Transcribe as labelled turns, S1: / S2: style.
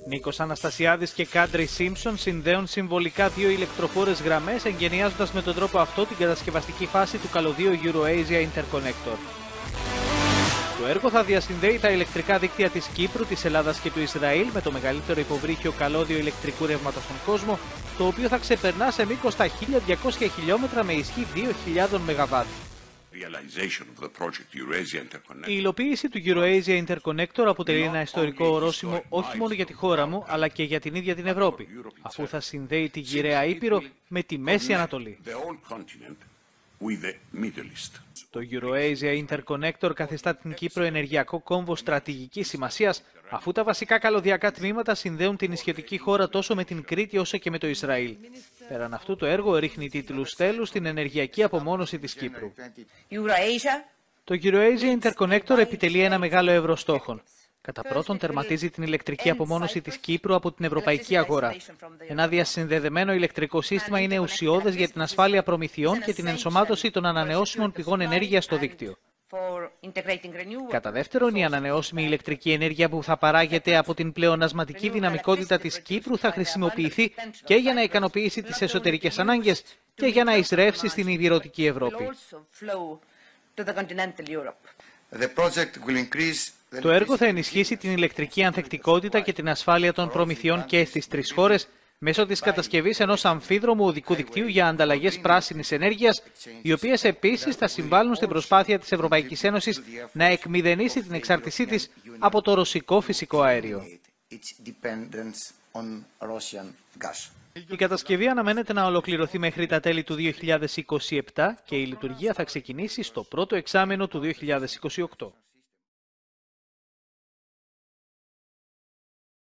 S1: Νίκος Αναστασιάδης και Κάντρι Σίμψον συνδέουν συμβολικά δύο ηλεκτροφόρες γραμμές, εγγενιάζοντας με τον τρόπο αυτό την κατασκευαστική φάση του καλωδίου EuroAsia Interconnector. Το έργο θα διασυνδέει τα ηλεκτρικά δίκτυα της Κύπρου, της Ελλάδας και του Ισραήλ με το μεγαλύτερο υποβρύχιο καλώδιο ηλεκτρικού ρεύματος στον κόσμο, το οποίο θα ξεπερνά σε μήκος τα 1.200 χιλιόμετρα με ισχύ 2.000 ΜΒ. Η υλοποίηση του EuroAsia Interconnector αποτελεί ένα ιστορικό ορόσημο όχι μόνο για τη χώρα μου, αλλά και για την ίδια την Ευρώπη, αφού θα συνδέει τη γυραιά Ήπειρο με τη Μέση Ανατολή. Το EuroAsia Interconnector καθιστά την Κύπρο ενεργειακό κόμβο στρατηγικής σημασίας, αφού τα βασικά καλωδιακά τμήματα συνδέουν την νησιωτική χώρα τόσο με την Κρήτη όσο και με το Ισραήλ. Πέραν αυτού, το έργο ρίχνει τίτλους τέλους στην ενεργειακή απομόνωση της Κύπρου. Το EuroAsia Interconnector επιτελεί ένα μεγάλο εύρος στόχων. Κατά πρώτον, τερματίζει την ηλεκτρική απομόνωση της Κύπρου από την ευρωπαϊκή αγορά. Ένα διασυνδεδεμένο ηλεκτρικό σύστημα είναι ουσιώδες για την ασφάλεια προμηθειών και την ενσωμάτωση των ανανεώσιμων πηγών ενέργειας στο δίκτυο. Κατά δεύτερον, η ανανεώσιμη ηλεκτρική ενέργεια που θα παράγεται από την πλεονασματική δυναμικότητα της Κύπρου θα χρησιμοποιηθεί και για να ικανοποιήσει τις εσωτερικές ανάγκες και για να εισρεύσει στην ιδρυτική Ευρώπη. Το έργο θα ενισχύσει την ηλεκτρική ανθεκτικότητα και την ασφάλεια των προμηθειών και στις τρεις χώρες μέσω της κατασκευής ενός αμφίδρομου οδικού δικτύου για ανταλλαγές πράσινης ενέργειας, οι οποίες επίσης θα συμβάλλουν στην προσπάθεια της Ευρωπαϊκής Ένωσης να εκμηδενήσει την εξάρτησή της από το ρωσικό φυσικό αέριο. Η κατασκευή αναμένεται να ολοκληρωθεί μέχρι τα τέλη του 2027 και η λειτουργία θα ξεκινήσει στο πρώτο εξάμηνο του 2028.